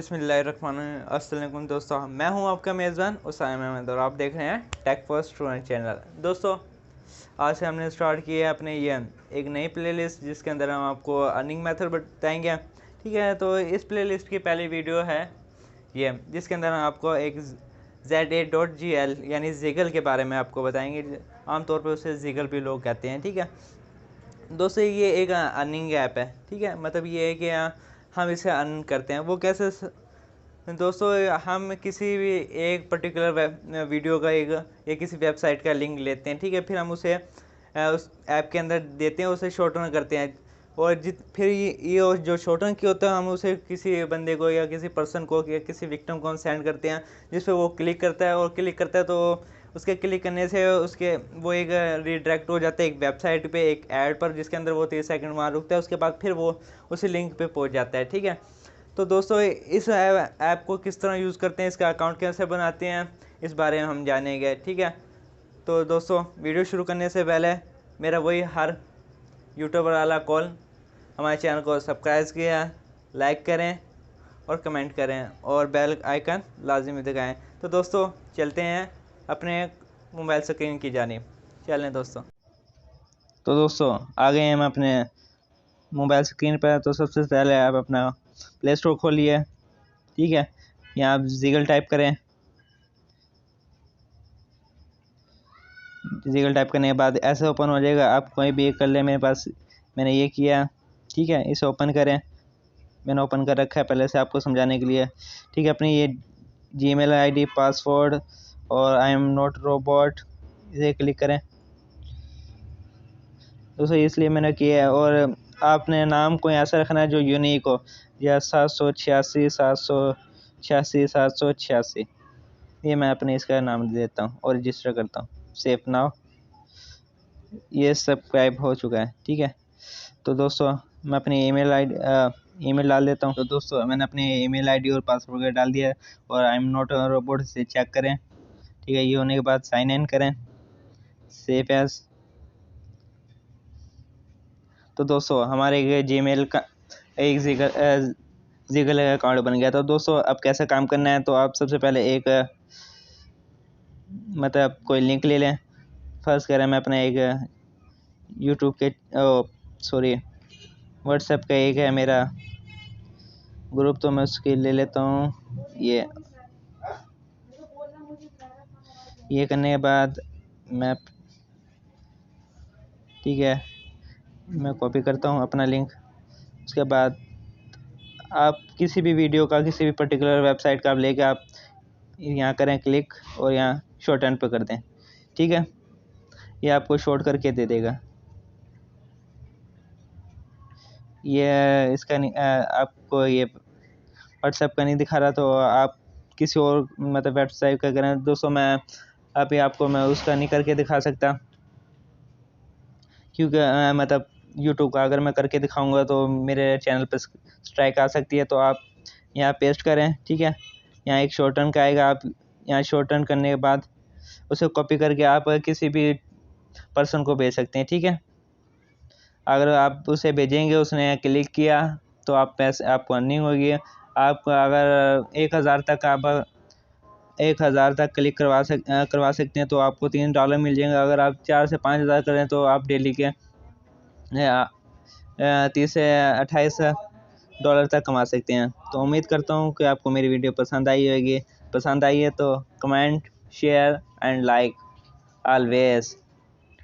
अस्सलामुअलैकुम दोस्तों, मैं हूं आपका मेज़बान उसामा अहमद और आप देख रहे हैं टेक फॉर स्टूडेंट चैनल। दोस्तों, आज से हमने स्टार्ट किया है अपने ये एक नई प्लेलिस्ट जिसके अंदर हम आपको अर्निंग मेथड बताएंगे। ठीक है, तो इस प्लेलिस्ट की पहली वीडियो है ये, जिसके अंदर हम आपको एक za.gl यानी जिगल के बारे में आपको बताएंगे। आमतौर पर उसे जिगल भी लोग कहते हैं। ठीक है दोस्तों, ये एक अर्निंग ऐप है। ठीक है, मतलब ये है कि हम इसे अर्न करते हैं। वो कैसे दोस्तों, हम किसी भी एक पर्टिकुलर वीडियो का एक या किसी वेबसाइट का लिंक लेते हैं। ठीक है, फिर हम उसे उस ऐप के अंदर देते हैं, उसे शॉर्टन करते हैं और फिर ये जो शॉर्टन की होता है हम उसे किसी बंदे को या किसी पर्सन को या किसी विक्टिम को हम सेंड करते हैं, जिस पे वो क्लिक करता है और क्लिक करता है तो उसके क्लिक करने से उसके वो एक रीडायरेक्ट हो जाता है एक वेबसाइट पे, एक ऐड पर, जिसके अंदर वो 30 सेकंड वहाँ रुकता है। उसके बाद फिर वो उसी लिंक पे पहुँच जाता है। ठीक है, तो दोस्तों इस ऐप को किस तरह यूज़ करते हैं, इसका अकाउंट कैसे बनाते हैं, इस बारे में हम जानेंगे। ठीक है, तो दोस्तों वीडियो शुरू करने से पहले मेरा वही हर यूट्यूबर वाला कॉल, हमारे चैनल को सब्सक्राइब किया, लाइक करें और कमेंट करें और बेल आइकन लाजिमी दबाएं। तो दोस्तों चलते हैं अपने मोबाइल स्क्रीन की जानिब। चलें दोस्तों। तो दोस्तों आ गए हम अपने मोबाइल स्क्रीन पर। तो सबसे पहले आप अपना प्ले स्टोर खोलिए। ठीक है, यहाँ आप जिगल टाइप करें। जिगल टाइप करने के बाद ऐसे ओपन हो जाएगा। आप कोई भी एक कर ले, मेरे पास मैंने ये किया। ठीक है, इसे ओपन करें। मैंने ओपन कर रखा है पहले से आपको समझाने के लिए। ठीक है, अपनी ये जीमेल आईडी, पासवर्ड और आई एम नॉट रोबोट, इसे क्लिक करें। दोस्तों इसलिए मैंने किया है। और आपने नाम को ऐसा रखना है जो यूनिक हो, या 786 ये मैं अपने इसका नाम दे देता हूँ और रजिस्टर करता हूँ। सेव नाउ, ये सब्सक्राइब हो चुका है। ठीक है, तो दोस्तों मैं अपनी ईमेल डाल देता हूँ। तो दोस्तों मैंने अपनी ईमेल आईडी और पासवर्ड वगैरह डाल दिया है और आई एम नॉट रोबोट से चेक करें। ठीक है, ये होने के बाद साइन इन करें, सेव एज। तो दोस्तों हमारे जीमेल का एक जिगल अकाउंट बन गया। तो दोस्तों अब कैसे काम करना है, तो आप सबसे पहले एक मतलब कोई लिंक ले लें। फर्स्ट करें मैं अपना एक यूट्यूब के व्हाट्सएप का एक है मेरा ग्रुप, तो मैं उसके ले लेता हूँ। ये करने के बाद मैं, ठीक है, मैं कॉपी करता हूँ अपना लिंक। उसके बाद आप किसी भी वीडियो का, किसी भी पर्टिकुलर वेबसाइट का आप लेके आप यहाँ करें क्लिक और यहाँ शॉर्ट एंड पे कर दें। ठीक है, ये आपको शॉर्ट करके दे देगा। ये इसका नहीं, आपको ये व्हाट्सएप का नहीं दिखा रहा, तो आप किसी और मतलब वेबसाइट का करें। दोस्तों मैं अभी आपको मैं उसका नहीं करके दिखा सकता, क्योंकि मतलब यूट्यूब का अगर मैं करके दिखाऊंगा तो मेरे चैनल पर स्ट्राइक आ सकती है। तो आप यहाँ पेस्ट करें। ठीक है, यहाँ एक शॉर्ट टर्न का आएगा, आप यहाँ शॉर्ट टर्न करने के बाद उसे कॉपी करके आप किसी भी पर्सन को भेज सकते हैं। ठीक है, अगर आप उसे भेजेंगे, उसने क्लिक किया तो आप पैसे, आपको अर्निंग होगी। आप अगर 1000 तक क्लिक करवा सकते हैं तो आपको $3 मिल जाएंगे। अगर आप 4 से 5000 करें तो आप डेली के 30 से $28 तक कमा सकते हैं। तो उम्मीद करता हूँ कि आपको मेरी वीडियो पसंद आई होगी। पसंद आई है तो comment, share and like always.